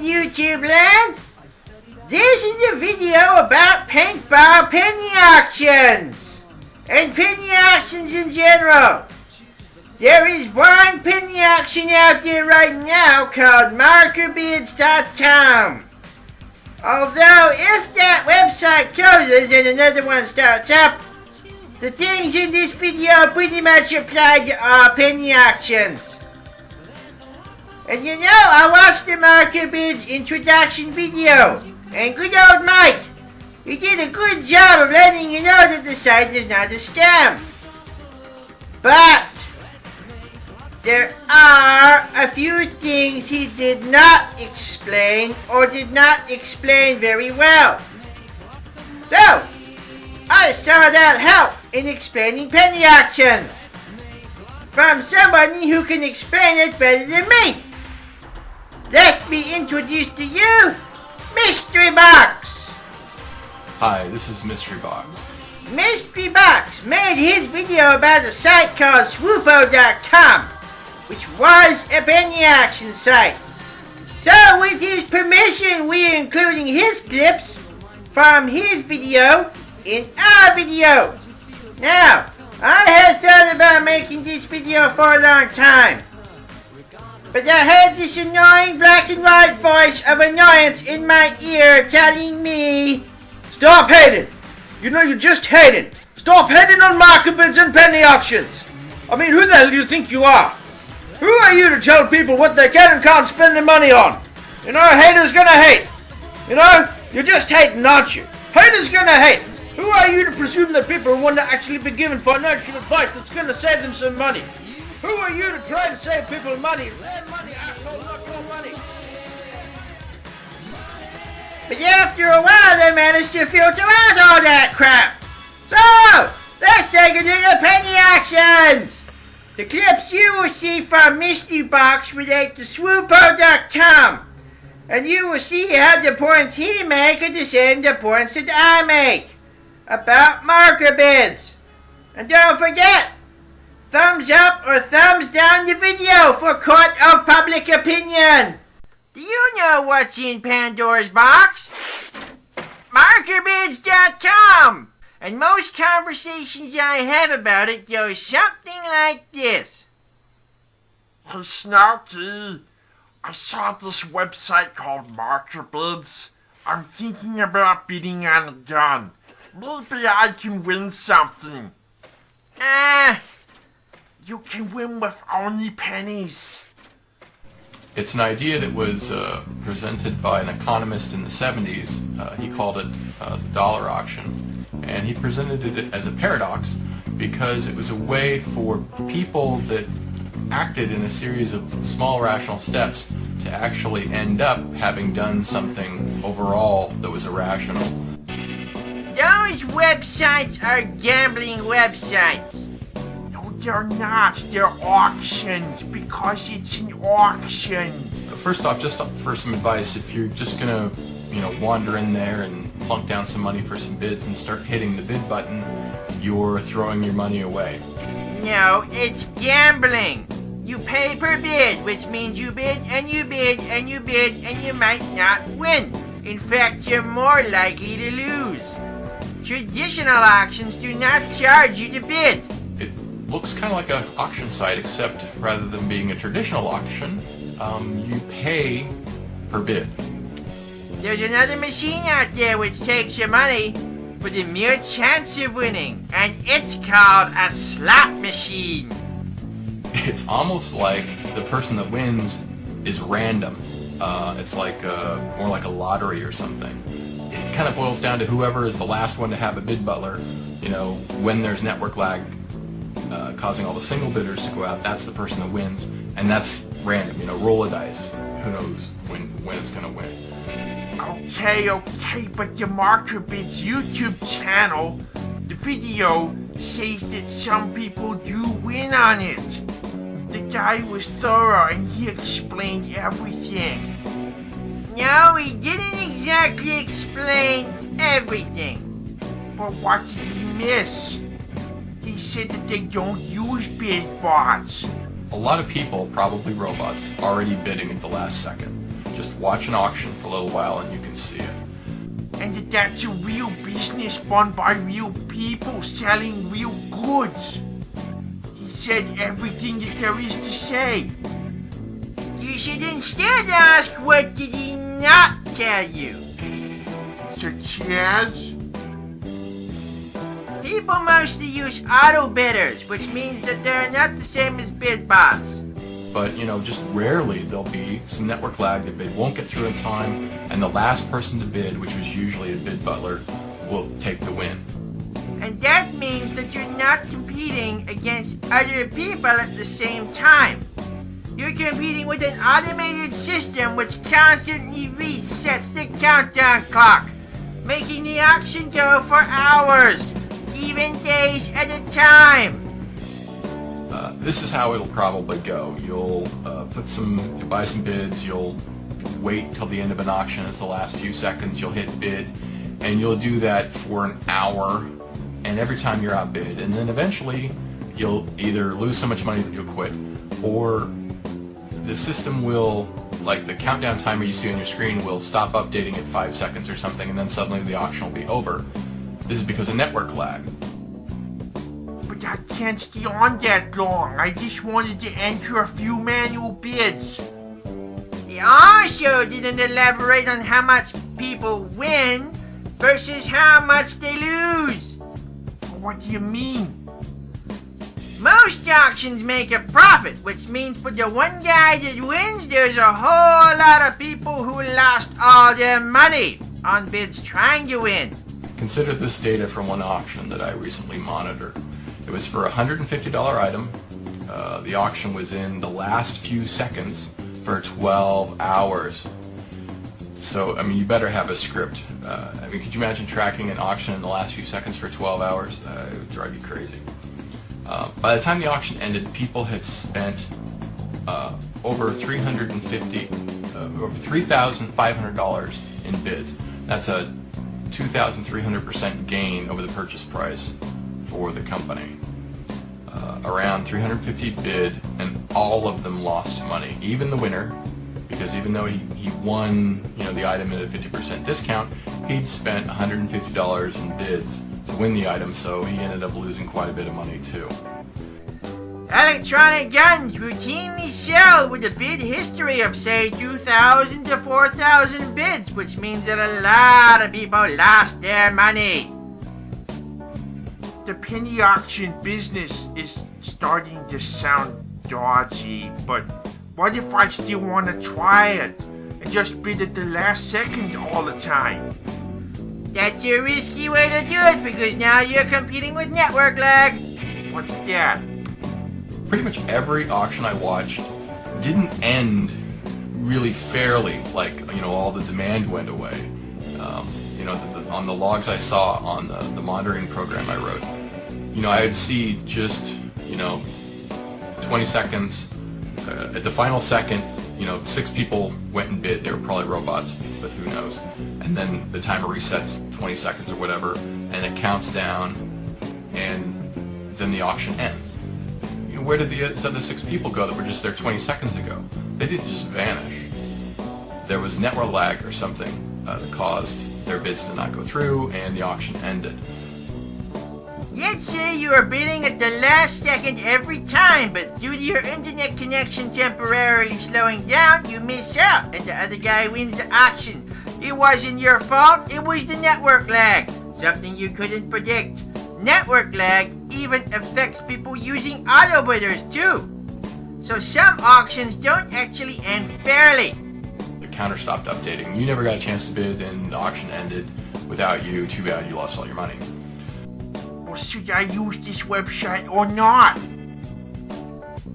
YouTube land. This is a video about paintball penny auctions and penny auctions in general. There is one penny auction out there right now called MystryBox.com. Although if that website closes and another one starts up, the things in this video pretty much apply to all penny auctions. And you know, I watched the MystryBox introduction video, and good old Mike, he did a good job of letting you know that the site is not a scam. But there are a few things he did not explain or did not explain very well. So, I sought out help in explaining penny auctions from somebody who can explain it better than me. Let me introduce to you MystryBox. Hi, this is MystryBox. MystryBox made his video about a site called Swoopo.com, which was a penny auction site. So with his permission, we are including his clips from his video in our video. Now, I had thought about making this video for a long time, but I had this annoying black and white voice of annoyance in my ear telling me, "Stop hating! You know you're just hating! Stop hating on market bids and penny auctions! I mean, who the hell do you think you are? Who are you to tell people what they can and can't spend their money on? You know, haters gonna hate! You know, you're just hating, aren't you? Haters gonna hate! Who are you to presume that people want to actually be given financial advice that's gonna save them some money? Who are you to try to save people money? It's their money, asshole, not your money!" but after a while they managed to filter out all that crap. So, let's take a look at penny auctions. The clips you will see from MystryBox relate to Swoopo.com, and you will see how the points he makes are the same the points that I make about marker bids. And don't forget, thumbs up or thumbs down the video for court of public opinion. Do you know what's in Pandora's box? MystryBox.com. And most conversations I have about it go something like this. "Hey Snarky, I saw this website called MystryBox. I'm thinking about bidding on a gun. Maybe I can win something." "You can win with only pennies." It's an idea that was presented by an economist in the 70s. He called it the dollar auction, and he presented it as a paradox because it was a way for people that acted in a series of small rational steps to actually end up having done something overall that was irrational. Those websites are gambling websites. No, they're not. They're auctions because it's an auction. First off, just for some advice, if you're just gonna, wander in there and plunk down some money for some bids and start hitting the bid button, you're throwing your money away. No, it's gambling. You pay per bid, which means you bid and you bid and you bid and you might not win. In fact, you're more likely to lose. Traditional auctions do not charge you to bid. It looks kind of like an auction site, except rather than being a traditional auction, you pay per bid. There's another machine out there which takes your money for the mere chance of winning, and it's called a slot machine. It's almost like the person that wins is random. It's like more like a lottery or something. It kind of boils down to whoever is the last one to have a bid butler. When there's network lag causing all the single bidders to go out, that's the person that wins, and that's random. Roll a dice. Who knows when it's gonna win? Okay, but the MystryBox YouTube channel, the video says that some people do win on it. The guy was thorough and he explained everything. No, he didn't exactly explain everything. But what did he miss? He said that they don't use bid bots. A lot of people, probably robots, already bidding at the last second. Just watch an auction for a little while and you can see it. And that that's a real business run by real people selling real goods. He said everything that there is to say. You should instead ask, what did he not tell you? Such as? People mostly use auto bidders, which means that they're not the same as bid bots. But, just rarely there'll be some network lag that they won't get through in time, and the last person to bid, which was usually a bid butler, will take the win. And that means that you're not competing against other people at the same time. You're competing with an automated system which constantly resets the countdown clock, making the auction go for hours, even days at a time. This is how it'll probably go. You'll buy some bids, you'll wait till the end of an auction, it's the last few seconds, you'll hit bid, and you'll do that for an hour, and every time you're outbid, and then eventually you'll either lose so much money that you'll quit, or the system will, like the countdown timer you see on your screen, will stop updating at 5 seconds or something, and then suddenly the auction will be over. This is because of network lag. But I can't stay on that long. I just wanted to enter a few manual bids. He also didn't elaborate on how much people win versus how much they lose. What do you mean? Most auctions make a profit, which means for the one guy that wins, there's a whole lot of people who lost all their money on bids trying to win. Consider this data from one auction that I recently monitored. It was for a $150 item. The auction was in the last few seconds for 12 hours. So, you better have a script. Could you imagine tracking an auction in the last few seconds for 12 hours? It would drive you crazy. By the time the auction ended, people had spent over $3,500 in bids. That's a 2,300% gain over the purchase price for the company. Around 350 bid, and all of them lost money. Even the winner, because even though he won, the item at a 50% discount, he'd spent $150 in bids to win the item, so he ended up losing quite a bit of money too. Electronic guns routinely sell with a bid history of, say, 2,000 to 4,000 bids, which means that a lot of people lost their money. The penny auction business is starting to sound dodgy, but what if I still want to try it and just bid at the last second all the time? That's a risky way to do it because now you're competing with network lag. What's that? Pretty much every auction I watched didn't end really fairly, all the demand went away. On the logs I saw on the monitoring program I wrote, I would see just, 20 seconds, at the final second, 6 people went and bid. They were probably robots, but who knows. And then the timer resets 20 seconds or whatever, and it counts down, and then the auction ends. Where did the other 6 people go that were just there 20 seconds ago? They didn't just vanish. There was network lag or something that caused their bids to not go through, and the auction ended. Let's say you are bidding at the last second every time, but due to your internet connection temporarily slowing down, you miss out, and the other guy wins the auction. It wasn't your fault, it was the network lag, something you couldn't predict. Network lag even affects people using auto bidders too. So some auctions don't actually end fairly. The counter stopped updating. You never got a chance to bid, and the auction ended without you. Too bad, you lost all your money. Well, should I use this website or not?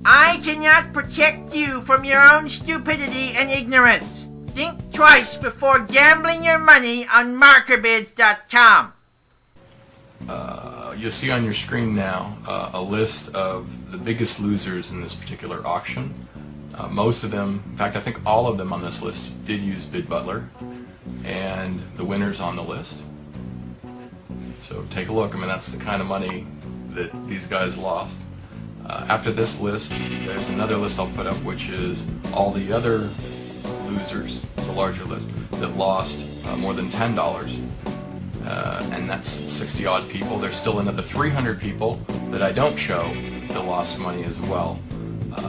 I cannot protect you from your own stupidity and ignorance. Think twice before gambling your money on markerbids.com. You'll see on your screen now a list of the biggest losers in this particular auction. Most of them, in fact I think all of them on this list did use Bid Butler, and the winners on the list. So take a look. That's the kind of money that these guys lost. After this list, there's another list I'll put up, which is all the other losers. It's a larger list that lost more than $10. And that's 60 odd people. There's still another 300 people that I don't show that lost money as well.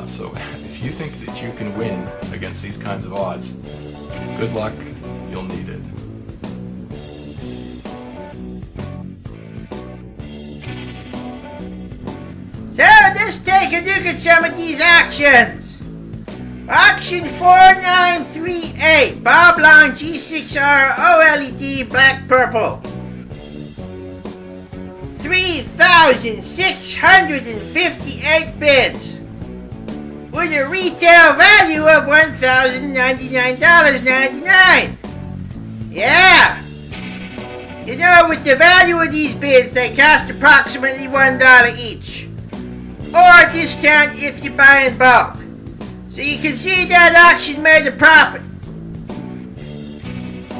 So if you think that you can win against these kinds of odds, good luck, you'll need it. So let's take a look at some of these auctions. Auction 4938, Bob Long G6R OLED Black Purple. 3,658 bids with a retail value of $1,099.99. Yeah. You know, with the value of these bids, they cost approximately $1 each. Or a discount if you buy in bulk. So you can see that auction made a profit.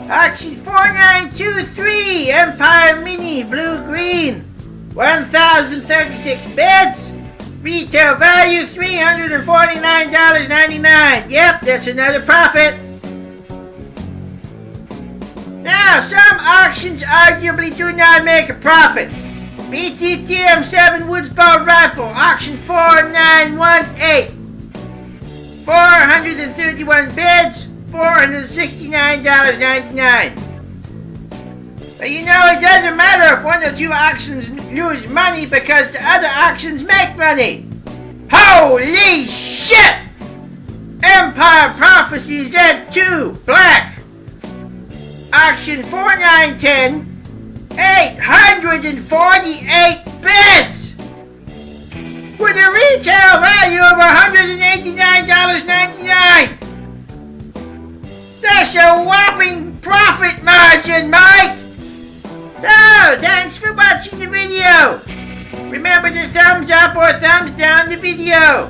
Auction 4923, Empire Mini Blue Green. 1,036 bids. Retail value $349.99. Yep, that's another profit. Now, some auctions arguably do not make a profit. BTTM7 Woodsball Rifle, auction 4918. 431 bids, $469.99. But you know, it doesn't matter if one or two auctions lose money because the other auctions make money. Holy shit! Empire Prophecy Z2 Black. Auction 4910. 848 bids! With a retail value of $189.99. That's a whopping profit margin, Mike! So, thanks for watching the video. Remember to thumbs up or thumbs down the video.